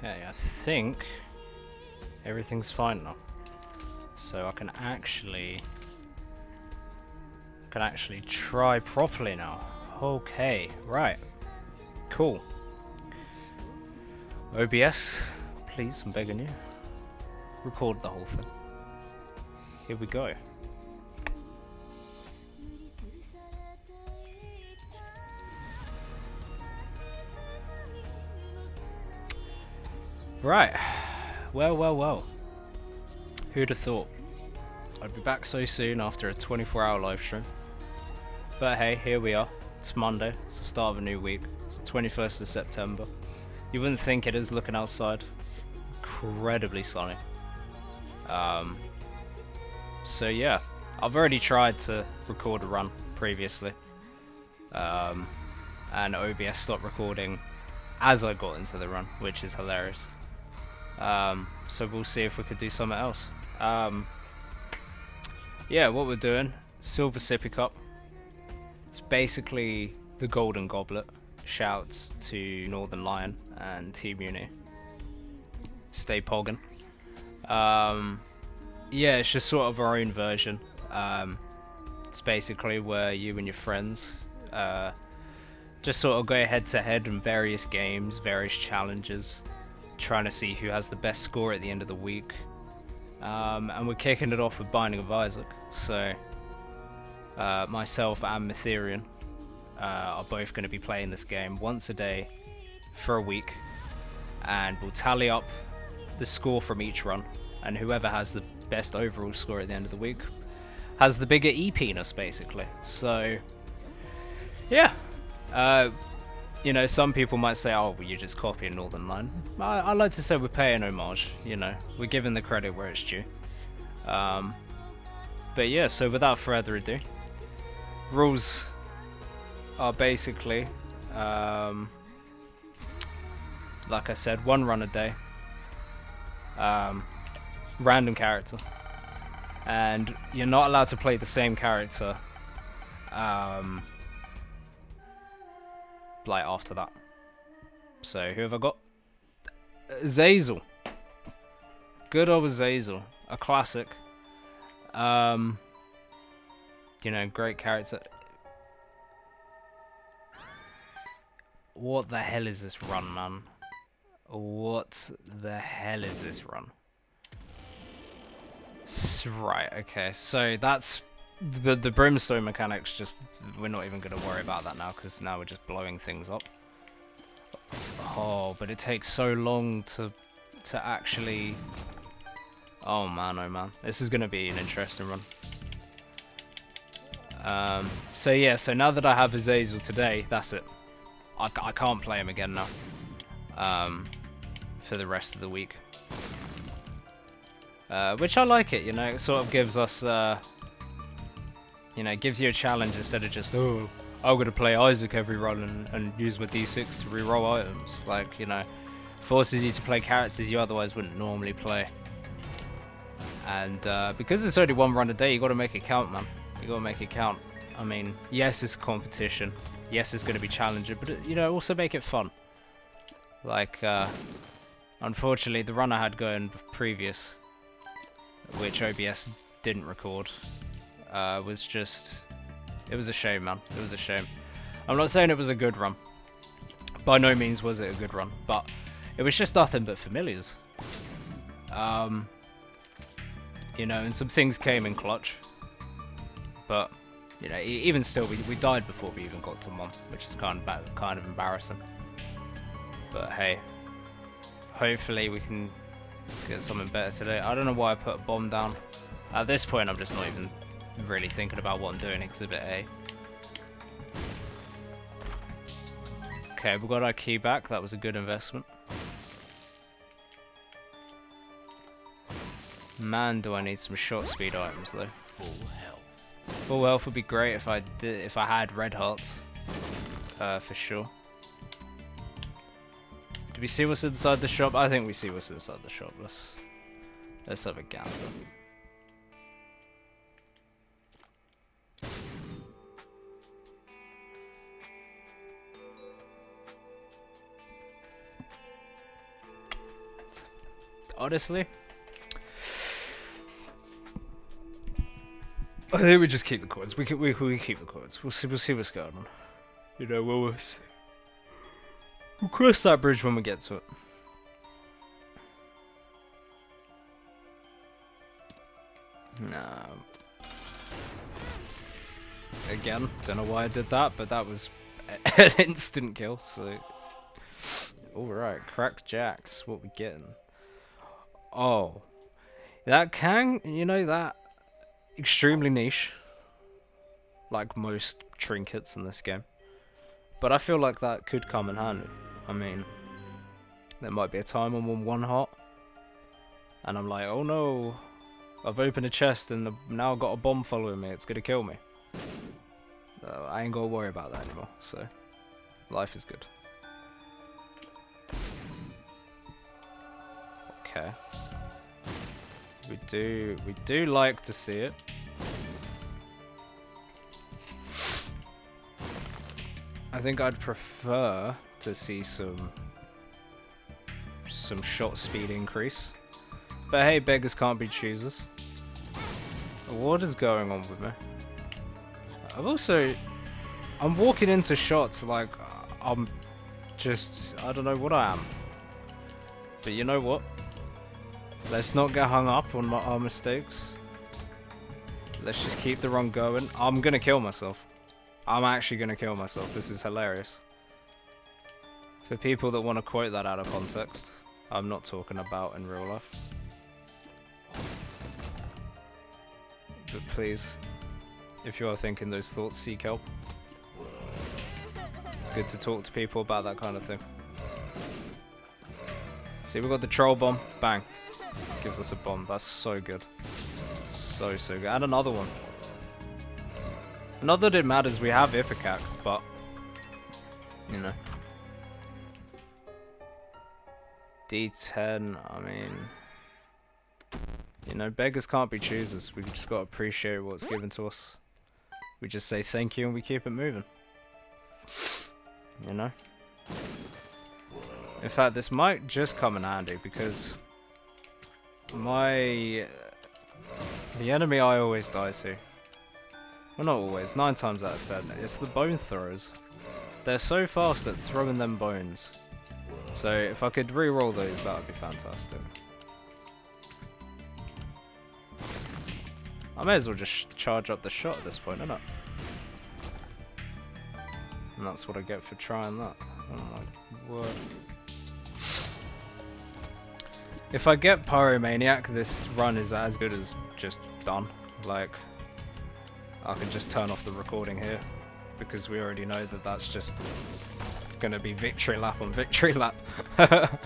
Okay, I think everything's fine now. So I can actually try properly now. Okay, right. Cool. OBS, please, I'm begging you. Record the whole thing. Here we go. Right. Well. Who'd have thought? I'd be back so soon after a 24-hour live stream. But hey, here we are. It's Monday. It's the start of a new week. It's the 21st of September. You wouldn't think it is looking outside. It's incredibly sunny. So yeah, I've already tried to record a run previously. And OBS stopped recording as I got into the run, which is hilarious. So we'll see if we could do something else. Yeah, what we're doing, Silver Sippy Cup. It's basically the golden goblet. Shouts to Northern Lion and Team Uni. Stay poggin'. Yeah, it's just sort of our own version. It's basically where you and your friends just sort of go head to head in various games, various challenges, trying to see who has the best score at the end of the week. And we're kicking it off with Binding of Isaac. So myself and Mythirion are both going to be playing this game once a day for a week, and we'll tally up the score from each run, and whoever has the best overall score at the end of the week has the bigger E-penis, basically. So yeah, you know, some people might say, oh, well, you're just copying Northern Line. I like to say we're paying homage, you know, we're giving the credit where it's due. But yeah, so without further ado, rules are basically, like I said, one run a day, random character, and you're not allowed to play the same character like after that. So who have I got? Zazel. Good old Zazel, a classic. You know, great character. What the hell is this run, man? What the hell is this run? Right, okay, so that's the brimstone mechanics. Just, we're not even going to worry about that now, because now we're just blowing things up. Oh, but it takes so long to actually... Oh man, this is going to be an interesting run. So yeah, so now that I have Azazel today, that's it. I can't play him again now. For the rest of the week. Which I like it, you know, it sort of gives us, you know, gives you a challenge instead of just, oh, I'm going to play Isaac every run and use my D6 to reroll items. Like, you know, forces you to play characters you otherwise wouldn't normally play. And because it's only one run a day, you got to make it count, man. You got to make it count. I mean, yes, it's a competition. Yes, it's going to be challenging, but, you know, also make it fun. Like, unfortunately, the run I had going previous, which OBS didn't record, was just... It was a shame, man. It was a shame. I'm not saying it was a good run. By no means was it a good run, but it was just nothing but familiars. You know, and some things came in clutch. But, you know, even still, we died before we even got to Mom, which is kind of embarrassing. But hey, hopefully we can get something better today. I don't know why I put a bomb down. At this point, I'm just not even really thinking about what I'm doing. Exhibit A. Okay, we got our key back. That was a good investment. Man, do I need some shot speed items though. Full health. Full health would be great if I had red hearts, for sure. Do we see what's inside the shop? I think we see what's inside the shop. Let's have a gander. Honestly, I think we just keep the coins. We keep the coins. We'll see what's going on. You know, we'll cross that bridge when we get to it. No. Again, don't know why I did that, but that was an instant kill. So, all right, crack jacks. What we getting? Oh, that can, you know, that extremely niche, like most trinkets in this game. But I feel like that could come in handy. I mean, there might be a time I'm on 1 heart, and I'm like, oh no, I've opened a chest and now I've got a bomb following me. It's gonna kill me. I ain't gotta worry about that anymore. So, life is good. Okay. We do like to see it. I think I'd prefer to see some shot speed increase. But hey, beggars can't be choosers. What is going on with me? I'm walking into shots like I'm just, I don't know what I am. But you know what? Let's not get hung up on our mistakes. Let's just keep the run going. I'm gonna kill myself. I'm actually gonna kill myself. This is hilarious. For people that want to quote that out of context, I'm not talking about in real life. But please, if you are thinking those thoughts, seek help. It's good to talk to people about that kind of thing. See, we got the troll bomb. Bang. Gives us a bomb. That's so good. So good. And another one. Not that it matters, we have Ipecac, but, you know. D10, I mean, you know, beggars can't be choosers. We just gotta appreciate what's given to us. We just say thank you and we keep it moving. You know? In fact, this might just come in handy because the enemy I always die to, well, not always, 9 times out of 10, it's the bone throwers. They're so fast at throwing them bones. So if I could re-roll those, that would be fantastic. I may as well just charge up the shot at this point, innit? And that's what I get for trying that. Oh my word. If I get Pyromaniac, this run is as good as just done. Like, I can just turn off the recording here, because we already know that that's just gonna be victory lap on victory lap. But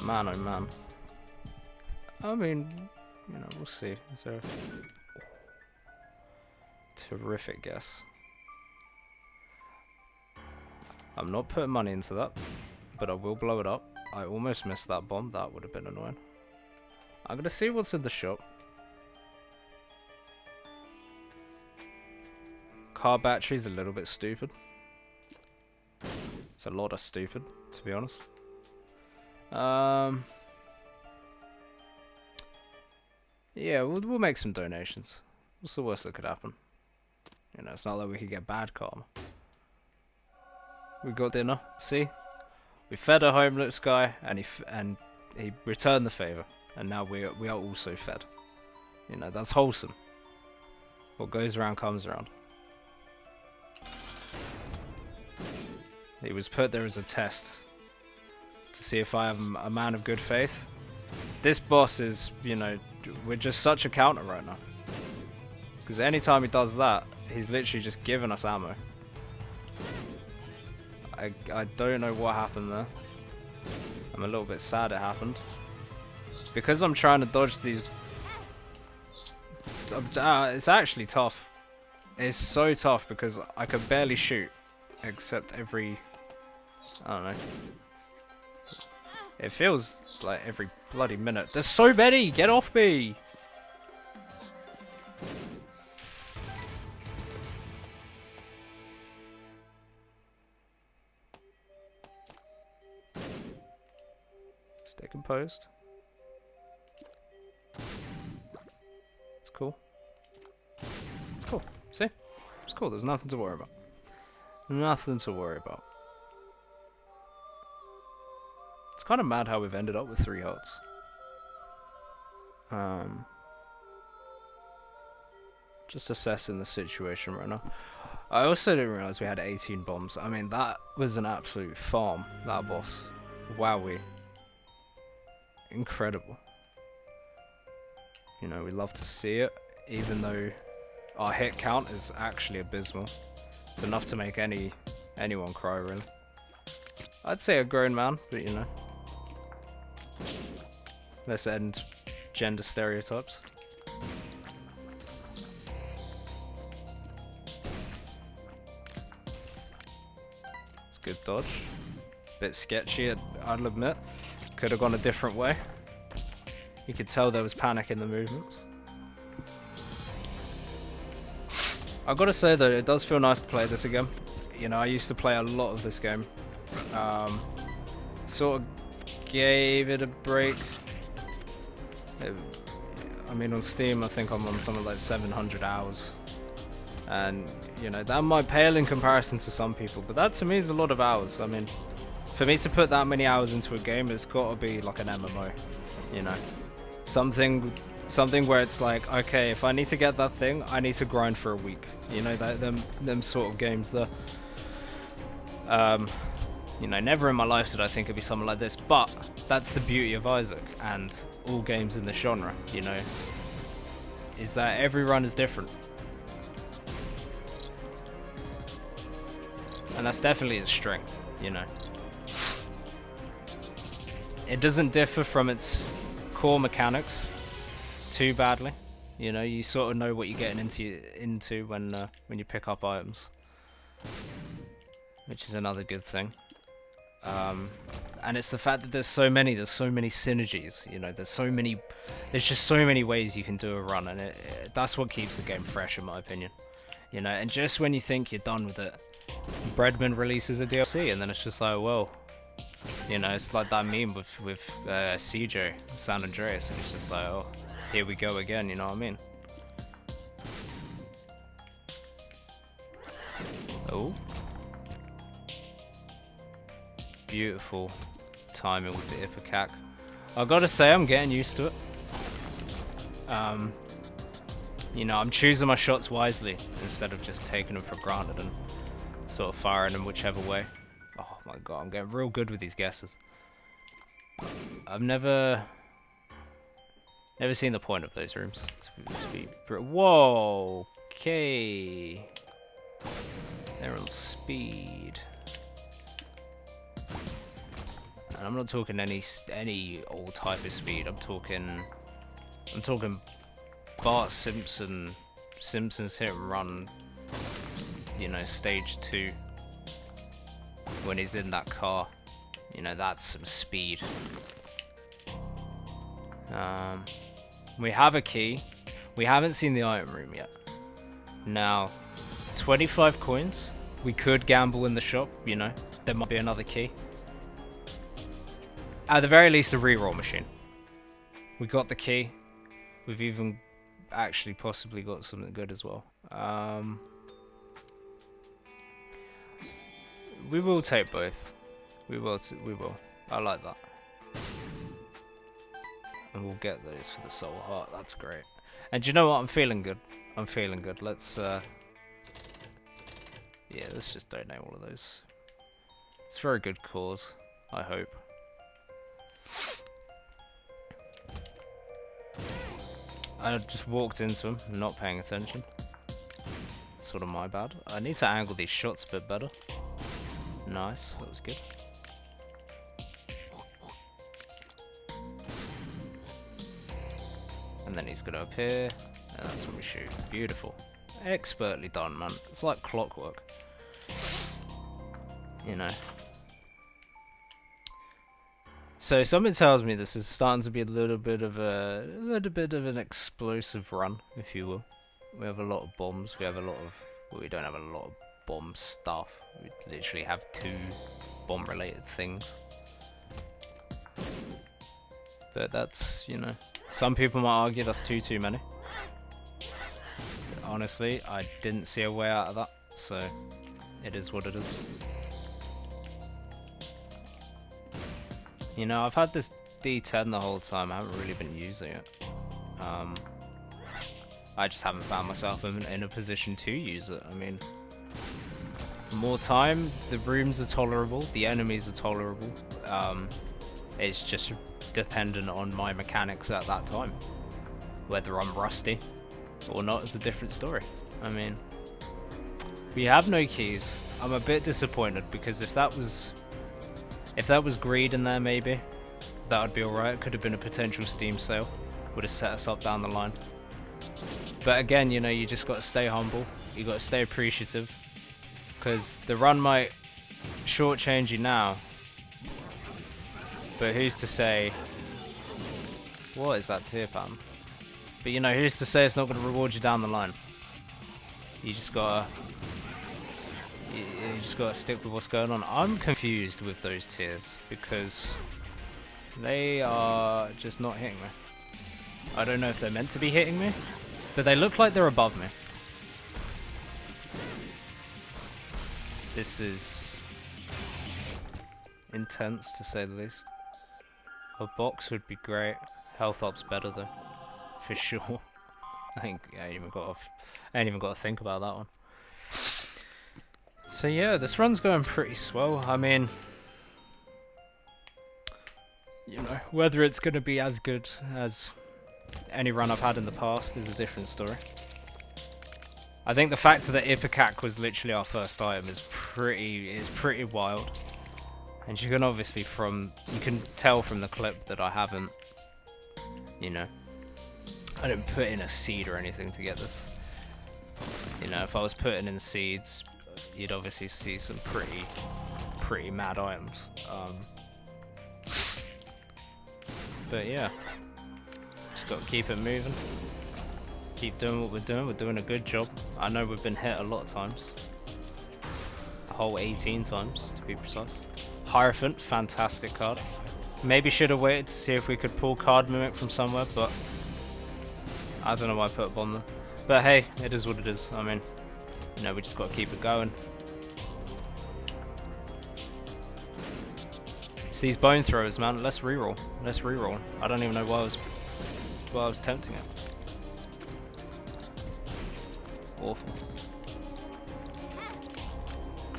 man, oh man. I mean, you know, we'll see. Is there a terrific guess? I'm not putting money into that, but I will blow it up. I almost missed that bomb. That would have been annoying. I'm gonna see what's in the shop. Car battery's a little bit stupid. It's a lot of stupid, to be honest. Yeah, we'll make some donations. What's the worst that could happen? You know, it's not like we could get bad karma. We got dinner. See, we fed a homeless guy, and he returned the favor, and now we are also fed. You know, that's wholesome. What goes around comes around. He was put there as a test to see if I have a man of good faith. This boss is, you know, we're just such a counter right now. Because anytime he does that, he's literally just giving us ammo. I don't know what happened there. I'm a little bit sad it happened. Because I'm trying to dodge these... it's actually tough. It's so tough because I can barely shoot. Except every... I don't know. It feels like every bloody minute. There's so many! Get off me! Stay composed. It's cool. It's cool. See? It's cool. There's nothing to worry about. Nothing to worry about. It's kind of mad how we've ended up with 3 hearts. Just assessing the situation right now. I also didn't realize we had 18 bombs. I mean, that was an absolute farm, that boss. Wowee. Incredible. You know, we love to see it, even though our hit count is actually abysmal. It's enough to make anyone cry, really. I'd say a grown man, but you know. Let's end gender stereotypes. It's good dodge. Bit sketchy, I'll admit. Could have gone a different way. You could tell there was panic in the movements. I've got to say though, it does feel nice to play this again. You know, I used to play a lot of this game. Sort of gave it a break. I mean, on Steam, I think I'm on something like 700 hours. And, you know, that might pale in comparison to some people, but that to me is a lot of hours. I mean, for me to put that many hours into a game, it's got to be like an MMO, you know. Something where it's like, okay, if I need to get that thing, I need to grind for a week. You know, them sort of games there. You know, never in my life did I think it'd be something like this, but that's the beauty of Isaac and all games in the genre, you know, is that every run is different. And that's definitely its strength, you know. It doesn't differ from its core mechanics too badly. You know, you sort of know what you're getting into when you pick up items, which is another good thing. And it's the fact that there's so many synergies. You know, there's just so many ways you can do a run, and that's what keeps the game fresh, in my opinion. You know, and just when you think you're done with it, Breadman releases a DLC, and then it's just like, well, you know, it's like that meme with CJ, San Andreas, and it's just like, oh, here we go again. You know what I mean? Oh. Beautiful timing with the Ipecac. I gotta say, I'm getting used to it. You know, I'm choosing my shots wisely instead of just taking them for granted and sort of firing them whichever way. Oh my god, I'm getting real good with these guesses. I've never seen the point of those rooms. Whoa, okay. They're on speed. And I'm not talking any old type of speed. I'm talking Bart Simpson's hit and run, you know, stage 2, when he's in that car. You know, that's some speed. We have a key. We haven't seen the item room yet. Now, 25 coins. We could gamble in the shop, you know. There might be another key. At the very least, a reroll machine. We got the key. We've even actually possibly got something good as well. We will take both. We will. I like that. And we'll get those for the soul heart. That's great. And do you know what? I'm feeling good. I'm feeling good. Let's yeah, let's just donate all of those. It's for a good cause, I hope. I just walked into him, not paying attention. It's sort of my bad. I need to angle these shots a bit better. Nice, that was good. And then he's gonna appear, and that's when we shoot. Beautiful. Expertly done, man. It's like clockwork. You know. So something tells me this is starting to be a little bit of an explosive run, if you will. We have a lot of bombs. We have a lot of. Well, we don't have a lot of bomb stuff. We literally have 2 bomb-related things. But that's, you know, some people might argue that's too many. Honestly, I didn't see a way out of that, so it is what it is. You know, I've had this D10 the whole time. I haven't really been using it. I just haven't found myself in a position to use it. I mean, more time, the rooms are tolerable, the enemies are tolerable. It's just dependent on my mechanics at that time. Whether I'm rusty or not is a different story. I mean, we have no keys. I'm a bit disappointed because if that was greed in there, maybe that would be alright. Could have been a potential Steam sale, would have set us up down the line. But again, you know, you just got to stay humble. You got to stay appreciative, because the run might shortchange you now, but who's to say? What is that tier pattern? But you know, who's to say it's not going to reward you down the line? You just gotta stick with what's going on. I'm confused with those tiers because they are just not hitting me. I don't know if they're meant to be hitting me, but they look like they're above me. This is intense, to say the least. A box would be great. Health up's better though, for sure. I ain't even got to think about that one. So yeah, this run's going pretty swell. I mean, you know, whether it's going to be as good as any run I've had in the past is a different story. I think the fact that Ipecac was literally our first item is pretty wild. And you can obviously you can tell from the clip that I haven't, you know, I didn't put in a seed or anything to get this. You know, if I was putting in seeds, you'd obviously see some pretty mad items. But yeah, just got to keep it moving. Keep doing what we're doing. We're doing a good job. I know we've been hit a lot of times. A whole 18 times, to be precise. Hierophant, fantastic card. Maybe should have waited to see if we could pull Card Mimic from somewhere, but I don't know why I put a bomb there. But hey, it is what it is. I mean, you know, we just got to keep it going. It's these bone throwers, man. Let's reroll. Let's reroll. I don't even know why I was tempting it. Awful.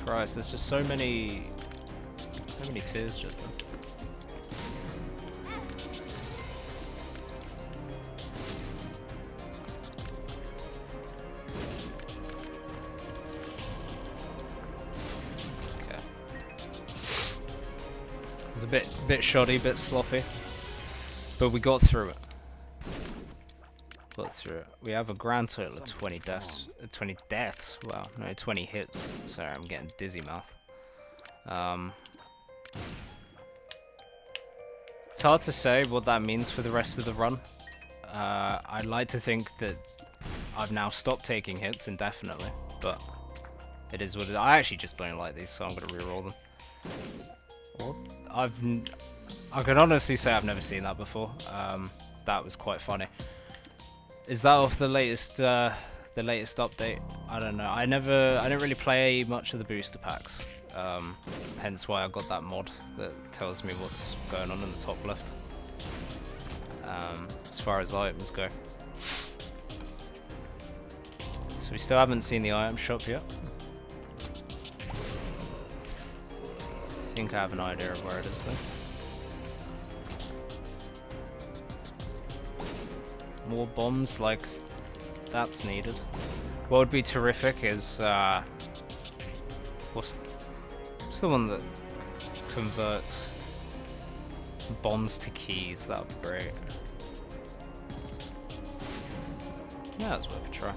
Christ, there's just so many tiers just then. Okay. It's a bit shoddy, bit sloppy, but we got through it. We have a grand total of 20 deaths. 20 deaths? Wow, no, 20 hits. Sorry, I'm getting dizzy mouth. It's hard to say what that means for the rest of the run. I'd like to think that I've now stopped taking hits indefinitely, but it is what it is. I actually just don't like these, so I'm going to reroll them. I can honestly say I've never seen that before. That was quite funny. Is that off the latest update? I don't know. I didn't really play much of the booster packs. Hence why I got that mod that tells me what's going on in the top left. As far as items go. So we still haven't seen the item shop yet. I think I have an idea of where it is though. More bombs, like, that's needed. What would be terrific is, what's the one that converts bombs to keys? That would be great. Yeah, that's worth a try.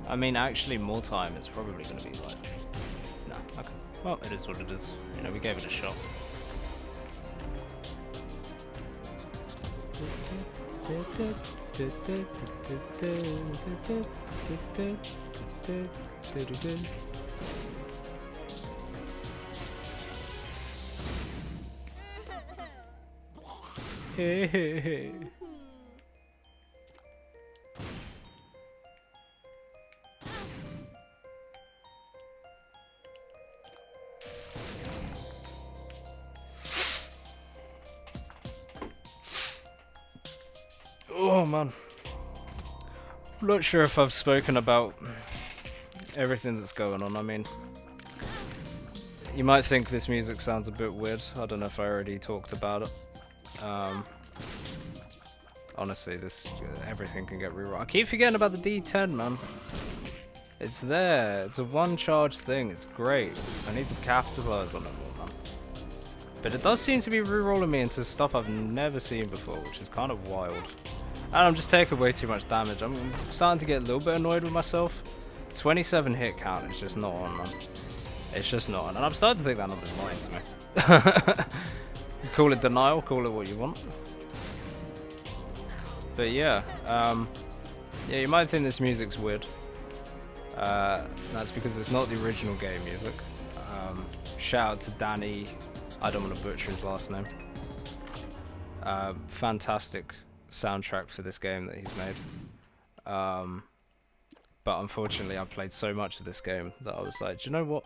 I mean, actually, more time is probably going to be like... Nah, okay. Well, it is what it is. You know, we gave it a shot. Oh man. I'm not sure if I've spoken about everything that's going on. I mean, you might think this music sounds a bit weird. I don't know if I already talked about it. Honestly, everything can get rewritten. I keep forgetting about the D10, man. It's there. It's a one-charge thing. It's great. I need to capitalize on it more, man. But it does seem to be re-rolling me into stuff I've never seen before, which is kind of wild. And I'm just taking way too much damage. I'm starting to get a little bit annoyed with myself. 27 hit count is just not on, man. It's just not on. And I'm starting to think that number's lying to me. Call it denial, call it what you want. But yeah, yeah, you might think this music's weird. That's because it's not the original game music. Shout out to Danny, I don't want to butcher his last name. Fantastic soundtrack for this game that he's made. But unfortunately I played so much of this game that I was like, do you know what?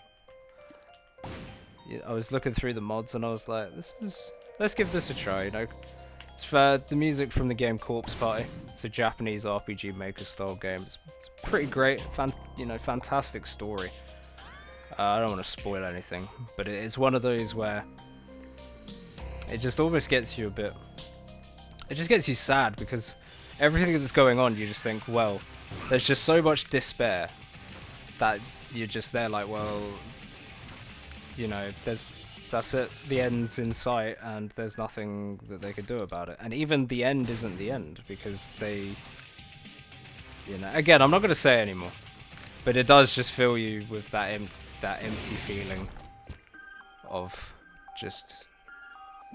Yeah, I was looking through the mods and I was like, let's give this a try, you know? It's for the music from the game Corpse Party. It's a Japanese RPG Maker style game. It's pretty great, fantastic story. I don't want to spoil anything, but it's one of those where it just almost gets you a bit. It just gets you sad because everything that's going on, you just think, well, there's just so much despair that you're just there like, well, you know, that's it, the end's in sight and there's nothing that they could do about it. And even the end isn't the end because they, you know, again, I'm not going to say anymore, but it does just fill you with that empty feeling of just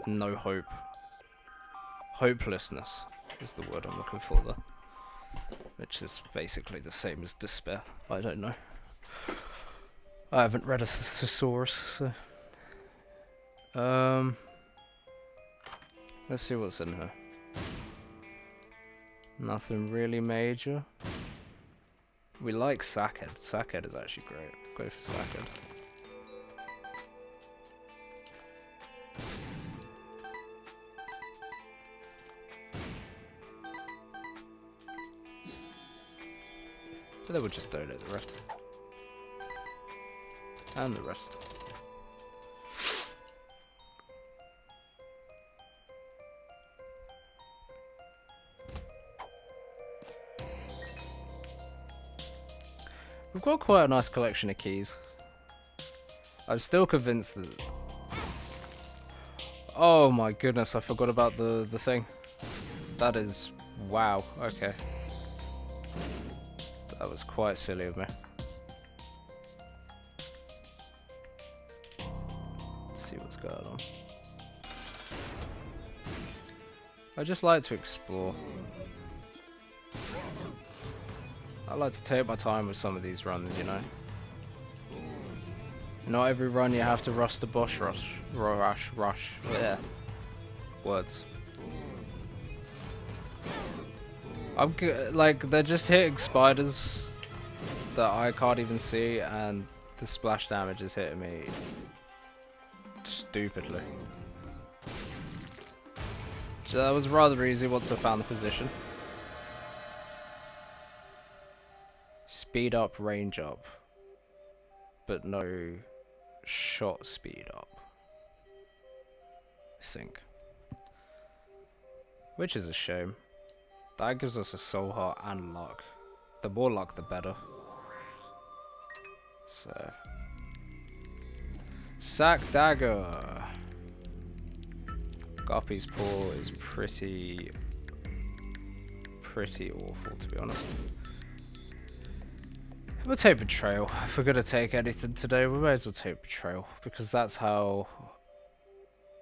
no hope. Hopelessness is the word I'm looking for there. Which is basically the same as despair. I don't know. I haven't read a thesaurus, so... let's see what's in here. Nothing really major. We like Sackhead. Sackhead is actually great. Go for Sackhead. So then we'll just donate the rest. And the rest. We've got quite a nice collection of keys. I'm still convinced that... Oh my goodness, I forgot about the thing. That is... Wow, okay. That was quite silly of me. Let's see what's going on. I just like to explore. I like to take my time with some of these runs, you know. Not every run you have to rush the boss rush. Yeah. Words. Like, they're just hitting spiders that I can't even see, and the splash damage is hitting me stupidly. So that was rather easy once I found the position. Speed up, range up, but no shot speed up, I think. Which is a shame. That gives us a soul heart and luck. The more luck, the better. So... Sack Dagger! Guppy's Paw is pretty awful, to be honest. We'll take Betrayal. If we're gonna take anything today, we may as well take Betrayal, because that's how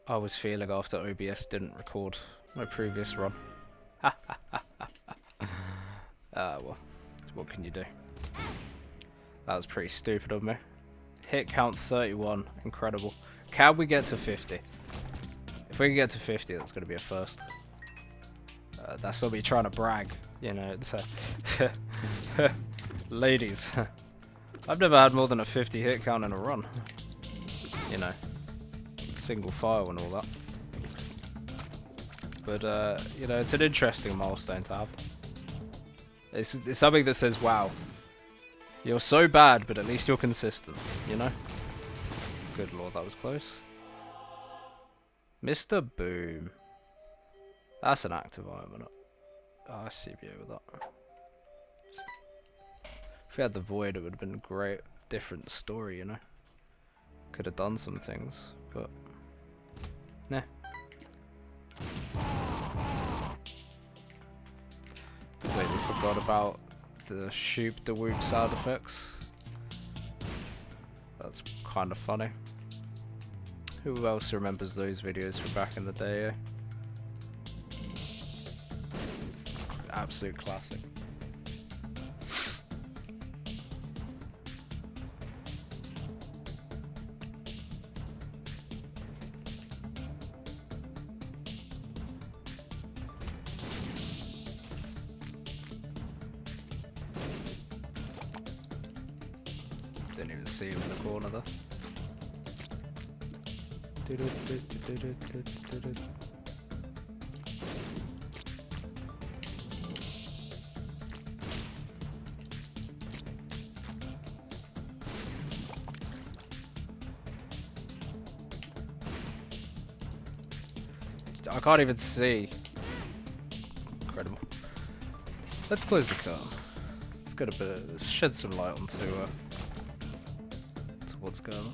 I was feeling after OBS didn't record my previous run. Well, what can you do? That was pretty stupid of me. Hit count 31, incredible. Can we get to 50? If we can get to 50, that's going to be a first. That's not me trying to brag, you know. It's, ladies, I've never had more than a 50 hit count in a run. You know, single file and all that. But you know, it's an interesting milestone to have. It's something that says, wow, you're so bad, but at least you're consistent, you know? Good lord, that was close. Mr. Boom. That's an active item, isn't it? Oh, I see you with that. If we had the void, it would have been a great, different story, you know? Could have done some things, but... nah. Wait, we forgot about the shoop the whoop sound effects. That's kind of funny. Who else remembers those videos from back in the day? Absolute classic. Didn't even see him in the corner there. I can't even see. Incredible. Let's close the car. Let's get a bit of, let's shed some light onto what's going on.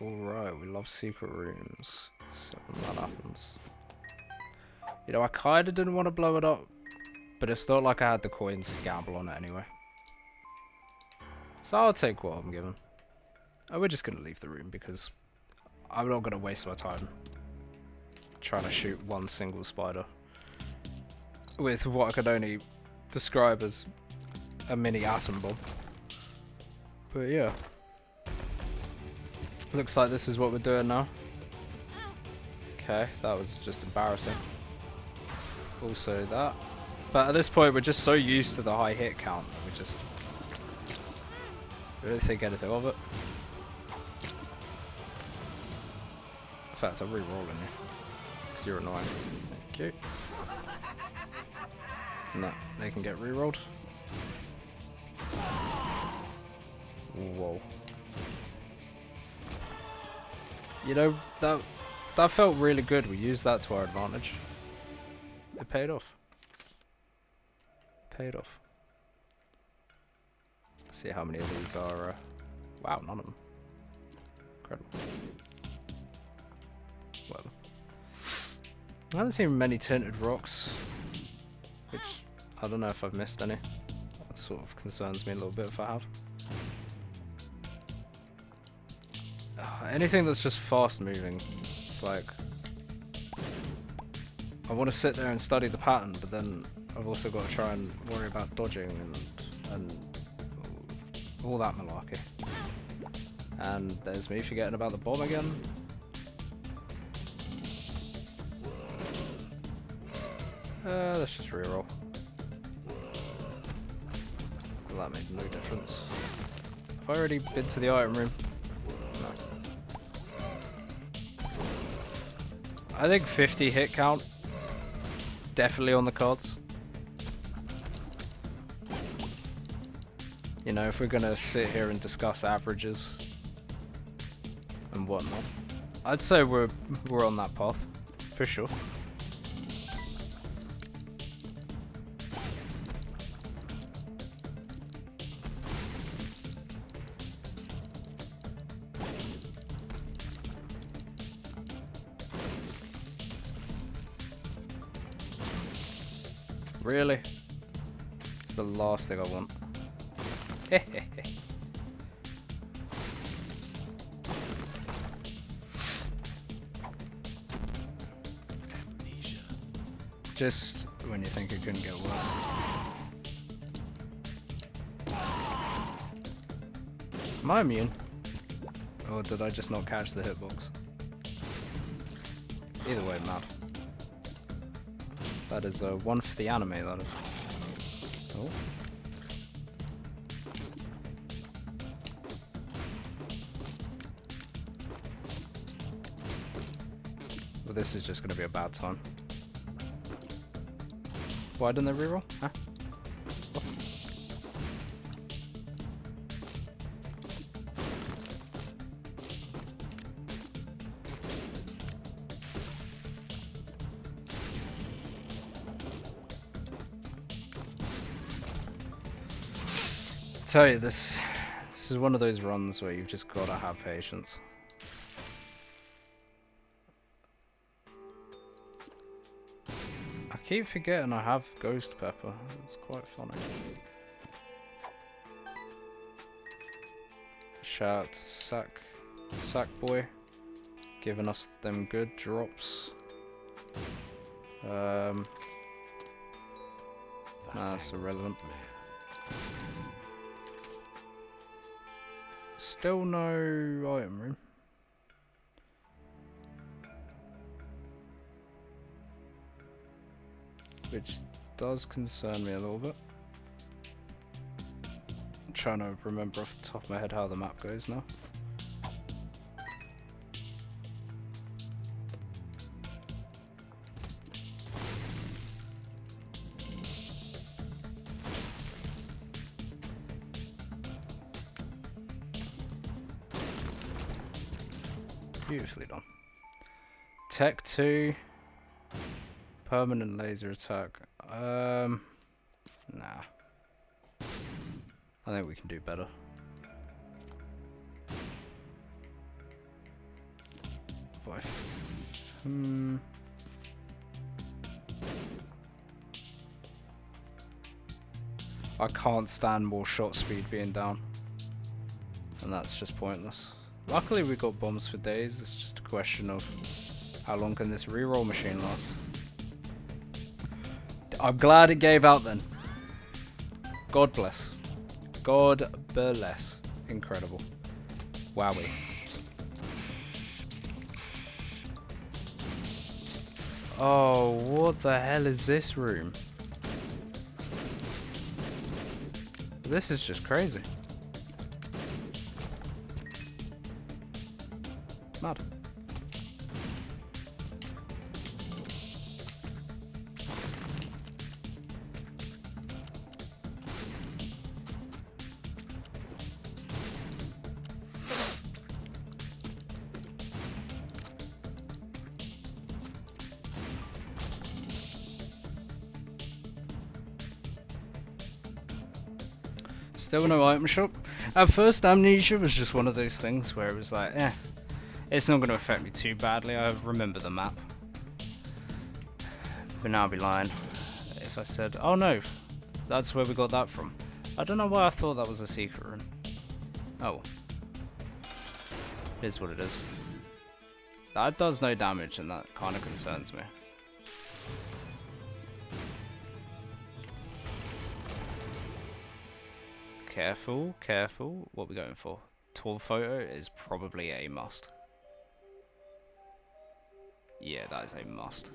Alright, we love secret rooms. So when that happens. You know, I kinda didn't want to blow it up, but it's not like I had the coins to gamble on it anyway. So I'll take what I'm given. Oh, we're just gonna leave the room because I'm not gonna waste my time trying to shoot one single spider with what I could only describe as a mini atom bomb. But yeah. Looks like this is what we're doing now. Okay, that was just embarrassing. Also that. But at this point we're just so used to the high hit count that we just really think anything of it. In fact, I'm re-rolling you. Because you're annoying. Thank you. No, they can get re-rolled. Whoa. You know, that felt really good. We used that to our advantage. It paid off. Paid off. See how many of these are. Wow, none of them. Incredible. Well, I haven't seen many tinted rocks, which I don't know if I've missed any. That sort of concerns me a little bit if I have. Anything that's just fast moving, it's like I want to sit there and study the pattern, but then I've also got to try and worry about dodging and all that malarkey. And there's me forgetting about the bomb again. Let's just reroll. Well, that made no difference. Have I already been to the item room? No. I think 50 hit count, definitely on the cards. You know, if we're gonna sit here and discuss averages and whatnot, I'd say we're on that path, for sure. Really? It's the last thing I want. Just when you think it couldn't get worse. Am I immune? Or did I just not catch the hitbox? Either way, mad. That is one for the anime, that is. Oh. Well, this is just going to be a bad time. Why didn't they reroll? Huh? Oh. Tell you, this is one of those runs where you've just got to have patience. I keep forgetting I have Ghost Pepper. It's quite funny. Shout out to Sackboy, giving us them good drops. Nah, that's irrelevant. Still no item room. Which does concern me a little bit. I'm trying to remember off the top of my head how the map goes now. Beautifully done. Tech 2. Permanent laser attack. Nah. I think we can do better. I can't stand more shot speed being down. And that's just pointless. Luckily we got bombs for days, it's just a question of how long can this reroll machine last. I'm glad it gave out then. God bless. God bless. Incredible. Wowie. Oh, what the hell is this room? This is just crazy. Mad. Still no item shop. At first, Amnesia was just one of those things where it was like, it's not going to affect me too badly. I remember the map. But now I'd be lying if I said, oh no, that's where we got that from. I don't know why I thought that was a secret room. Oh. It is what it is. That does no damage and that kind of concerns me. Careful, careful. What are we going for? Tall photo is probably a must. Yeah, that is a must.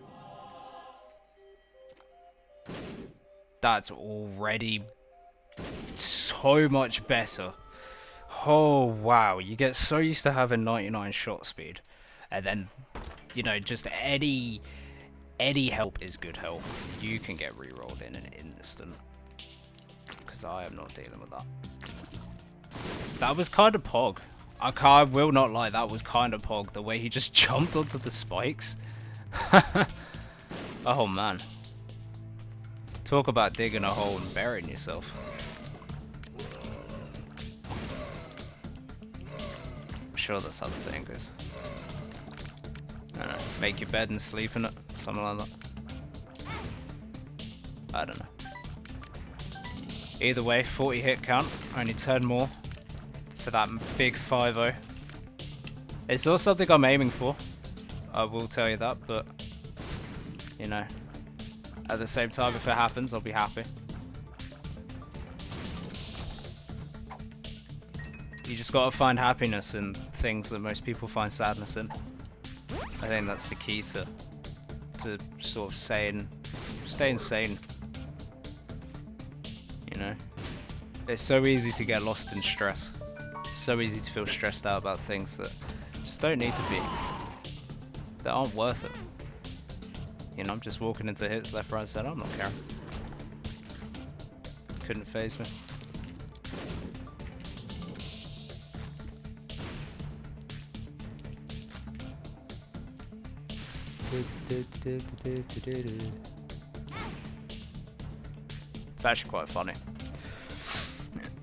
That's already so much better. Oh, wow. You get so used to having 99 shot speed. And then, you know, just any help is good help. You can get rerolled in an instant. Because I am not dealing with that. That was kind of pog. I will not lie, that was kind of pog. The way he just jumped onto the spikes. Oh man. Talk about digging a hole and burying yourself. I'm sure that's how the saying goes. I don't know. Make your bed and sleep in it. Something like that. I don't know. Either way, 40 hit count, only 10 more for that big 5-0. It's not something I'm aiming for, I will tell you that, but, you know, at the same time, if it happens, I'll be happy. You just gotta find happiness in things that most people find sadness in. I think that's the key to sort of staying sane. You know? It's so easy to get lost in stress. It's so easy to feel stressed out about things that just don't need to be. That aren't worth it. You know, I'm just walking into hits left, right, center. I'm not caring. Couldn't faze me. It's actually quite funny.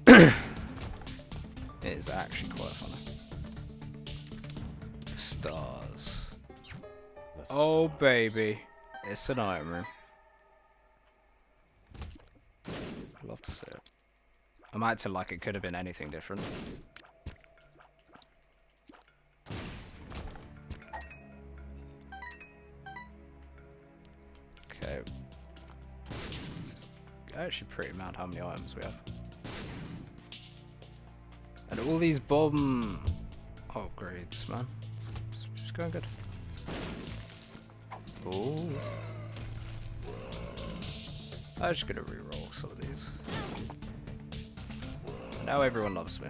It is actually quite funny. Stars. Oh baby, it's an item room. Love to see it. I'm acting like it could have been anything different. Okay. This is actually pretty mad how many items we have. And all these bomb upgrades, man. It's going good. Oh. I'm just gonna reroll some of these. Now everyone loves me.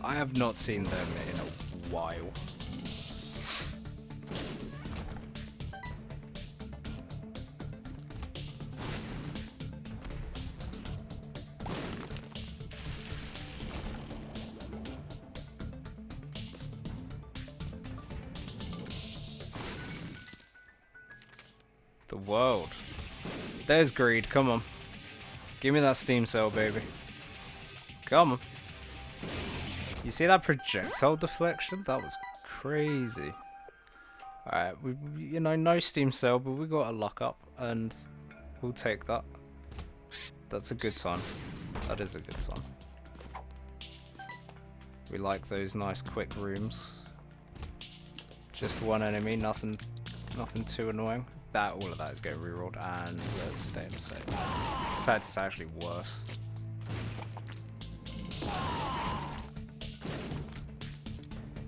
I have not seen them in a while. The world. There's greed, come on. Give me that steam cell, baby. Come on. You see that projectile deflection? That was crazy. Alright, you know, no steam cell, but we got a lock up, and we'll take that. That's a good time. That is a good time. We like those nice quick rooms. Just one enemy, nothing too annoying. All of that is getting rerolled, and let's stay in the same. In fact, it's actually worse.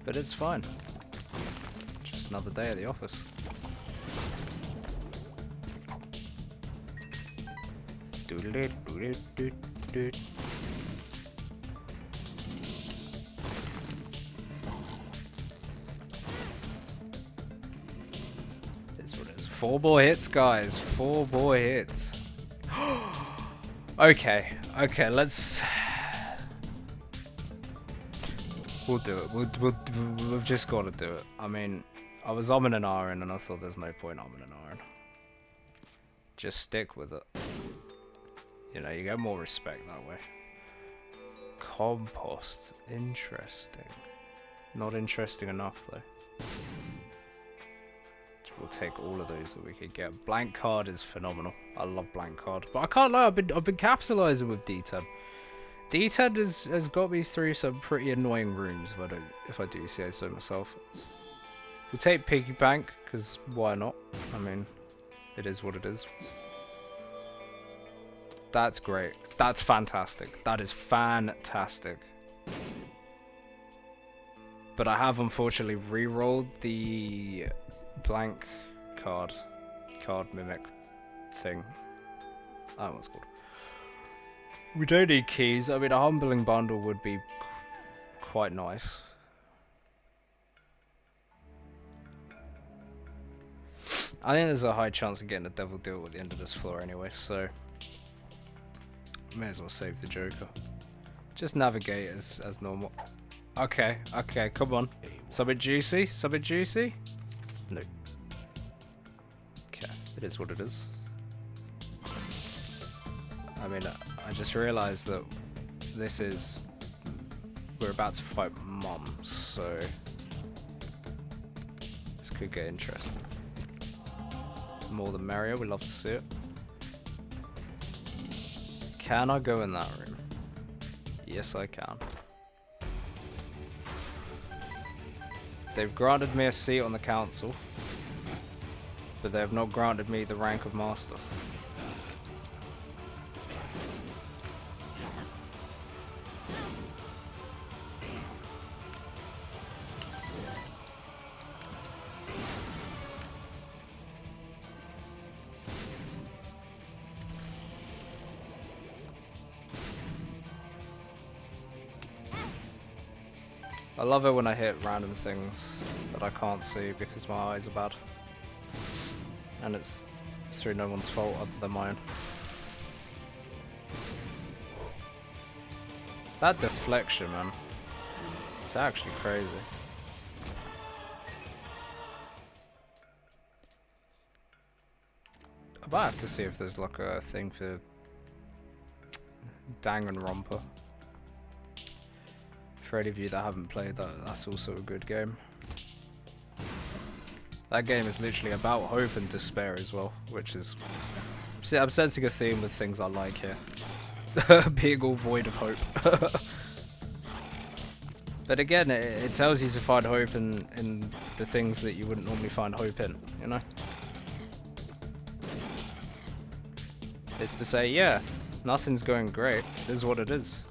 But it's fine. Just another day at the office. Doodle-doo-doo-doo-doo-doo. Four more hits, guys. 4 more hits. Okay, let's... We'll do it. We've just got to do it. I mean, I was umming and ahhing, and I thought there's no point umming and ahhing. Just stick with it. You know, you get more respect that way. Compost. Interesting. Not interesting enough, though. We'll take all of those that we could get. Blank card is phenomenal. I love blank card, but I can't lie. I've been capitalizing with D10. D10 has got me through some pretty annoying rooms. If I do say so myself. We'll take piggy bank because why not? I mean, it is what it is. That's great. That's fantastic. That is fantastic. But I have unfortunately re-rolled the blank card mimic thing. I don't know what it's called. We don't need keys. I mean, a humbling bundle would be quite nice. I think there's a high chance of getting a devil deal at the end of this floor anyway, so may as well save the Joker. Just navigate as normal. Okay, come on. Something juicy? No. Okay, it is what it is. I mean, I just realised that we're about to fight Mum, so this could get interesting. More the merrier, we love to see it. Can I go in that room? Yes, I can. They've granted me a seat on the council. but they have not granted me the rank of master. I love it when I hit random things that I can't see because my eyes are bad. And it's through no one's fault other than mine. That deflection, man. It's actually crazy. I might have to see if there's like a thing for Danganronpa. For any of you that haven't played that, that's also a good game. That game is literally about hope and despair as well, which is... See, I'm sensing a theme with things I like here. Being all void of hope. But again, it tells you to find hope in the things that you wouldn't normally find hope in, you know? It's to say, yeah, nothing's going great, it is what it is,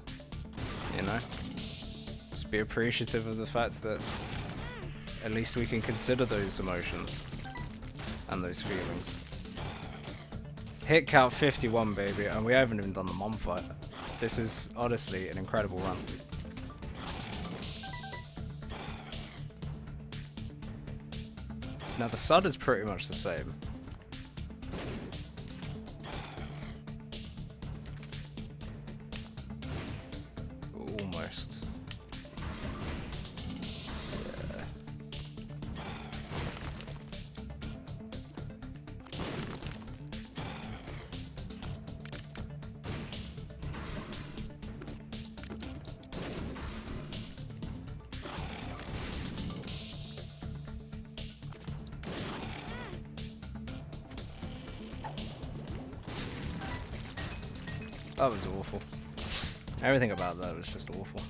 you know? Just be appreciative of the fact that at least we can consider those emotions and those feelings. Hit count 51, baby, and we haven't even done the mom fight. This is honestly an incredible run. Now the sun is pretty much the same. Almost. Yeah. That was awful. Everything about that was just awful.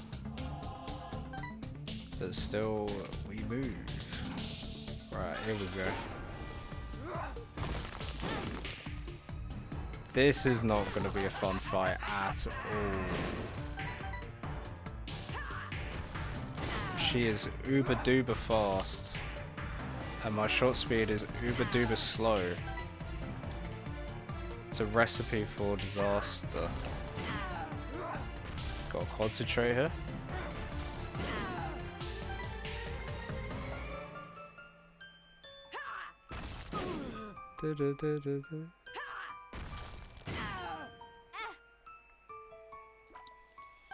But still, we move. Right, here we go. This is not going to be a fun fight at all. She is uber duper fast. And my shot speed is uber duper slow. It's a recipe for disaster. Gotta concentrate here.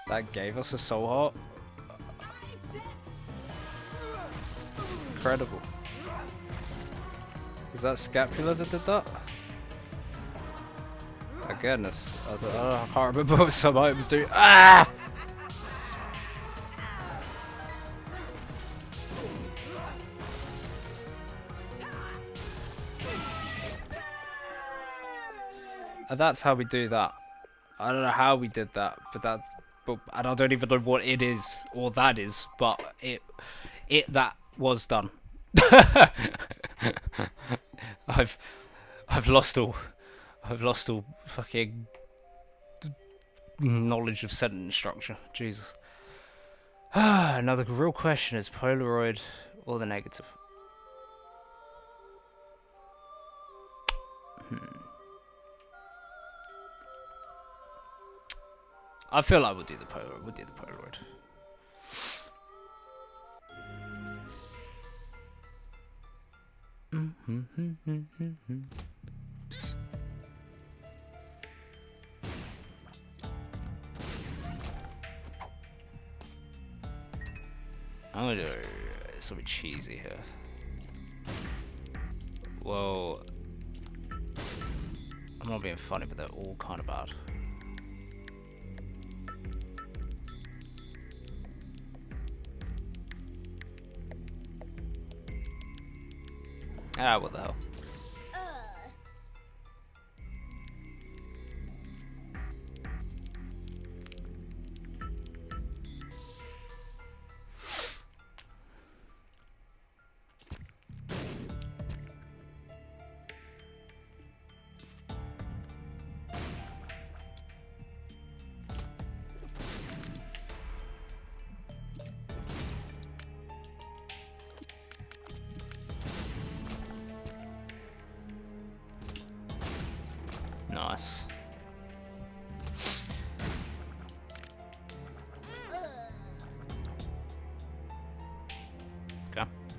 That gave us a soul heart. Incredible. Was that Scapula that did that? Oh goodness. I can't remember what some items do. Ah! And that's how we do that. I don't know how we did that, but and I don't even know what it is or that is, but that was done. I've lost all fucking knowledge of sentence structure. Jesus. Another real question is Polaroid or the negative? I feel like we'll do the Polaroid. We'll do the Polaroid. I'm gonna do something cheesy here. Well, I'm not being funny, but they're all kind of bad. Ah, what the hell.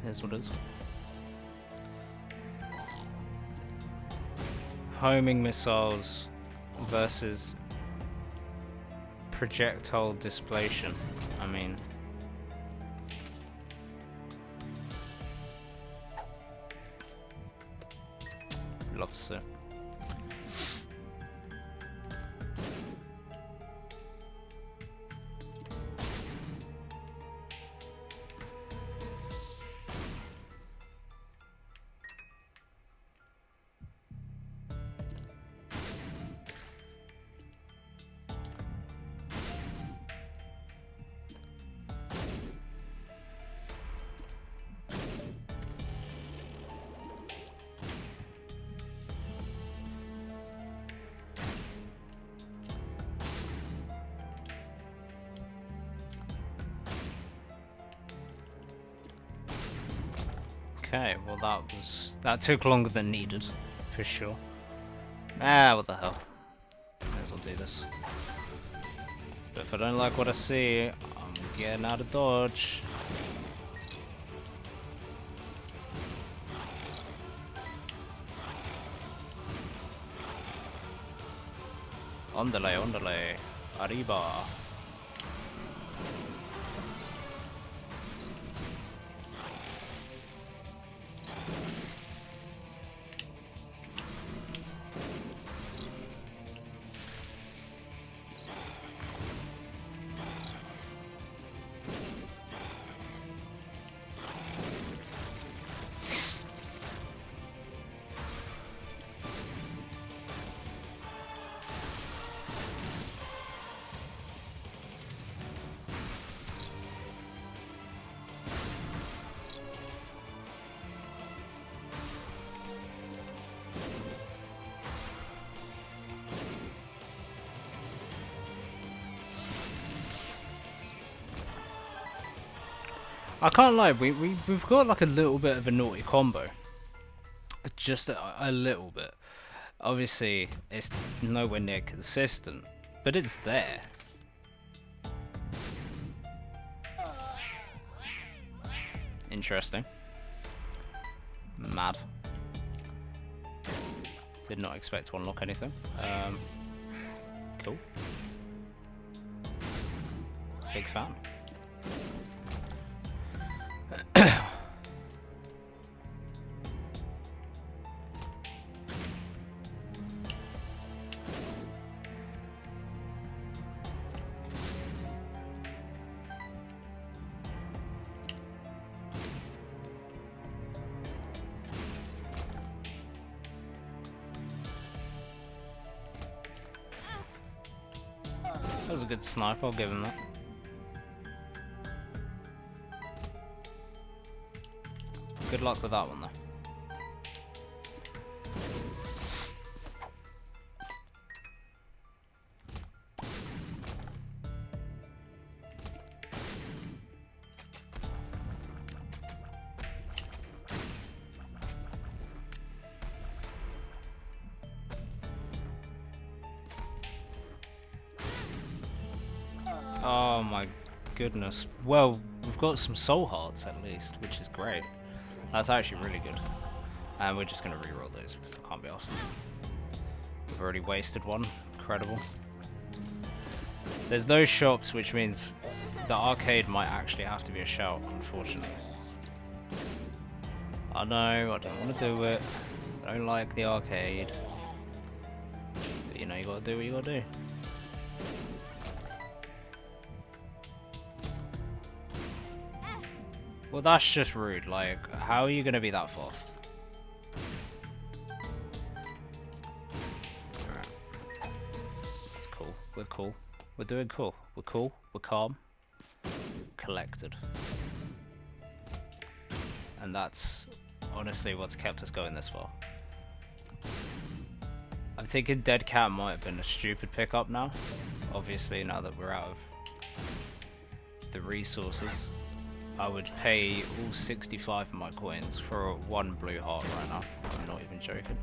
Here's what it is. Homing missiles versus projectile displacement. I mean, love to see it. Okay, well that took longer than needed, for sure. Ah, what the hell. May as well do this. But if I don't like what I see, I'm getting out of dodge. Ondale, arriba. I can't lie, we've got like a little bit of a naughty combo. Just a little bit. Obviously, it's nowhere near consistent, but it's there. Interesting. Mad. Did not expect to unlock anything. Cool. Big fan. That was a good snipe, I'll give him that. Good luck with that one though. Oh my goodness. Well, we've got some soul hearts at least, which is great. That's actually really good. And we're just going to reroll those because I can't be arsed. We've already wasted one. Incredible. There's no shops, which means the arcade might actually have to be a shout, unfortunately. I know, I don't want to do it. I don't like the arcade. But you know, you gotta do what you gotta do. Well, that's just rude. Like, how are you gonna be that fast? Alright. It's cool. We're cool. We're doing cool. We're cool. We're calm. Collected. And that's honestly what's kept us going this far. I'm thinking Dead Cat might have been a stupid pickup now. Obviously, now that we're out of the resources. I would pay all 65 of my coins for one blue heart right now. I'm not even joking.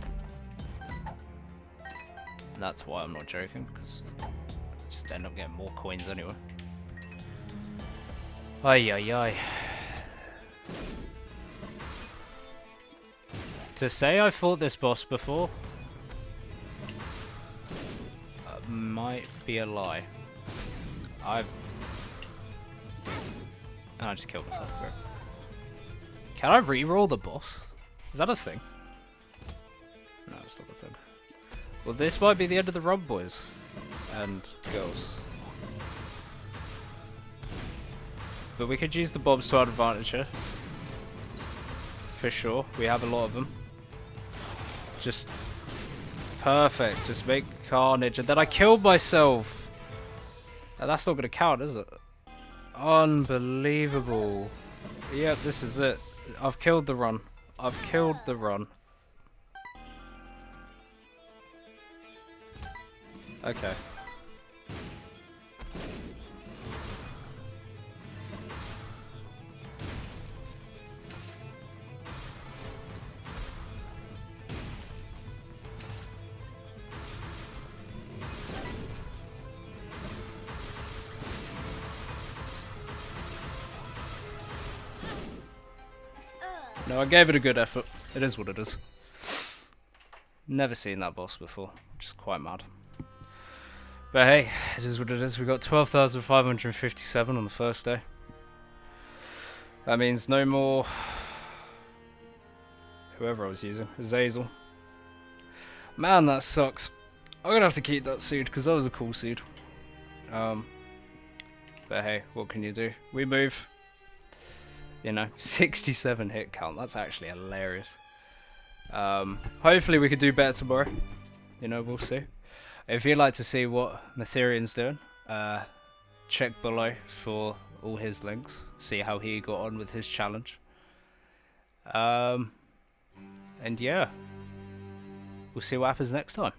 And that's why I'm not joking, because I just end up getting more coins anyway. Ay ay ay. To say I fought this boss before might be a lie. I just killed myself for it. Can I reroll the boss? Is that a thing? No, it's not a thing. Well, this might be the end of the run, boys and girls. But we could use the bombs to our advantage here. For sure. We have a lot of them. Just perfect. Just make carnage. And then I killed myself. And that's not going to count, is it? Unbelievable. Yep, this is it. I've killed the run. I've killed the run. Okay. No, I gave it a good effort. It is what it is. Never seen that boss before. Just quite mad. But hey, it is what it is. We got 12,557 on the first day. That means no more... whoever I was using. Azazel. Man, that sucks. I'm gonna have to keep that seed, because that was a cool seed. But hey, what can you do? We move. You know, 67 hit count. That's actually hilarious. Hopefully we could do better tomorrow. You know, we'll see. If you'd like to see what Mythirion's doing, check below for all his links. See how he got on with his challenge. And yeah, we'll see what happens next time.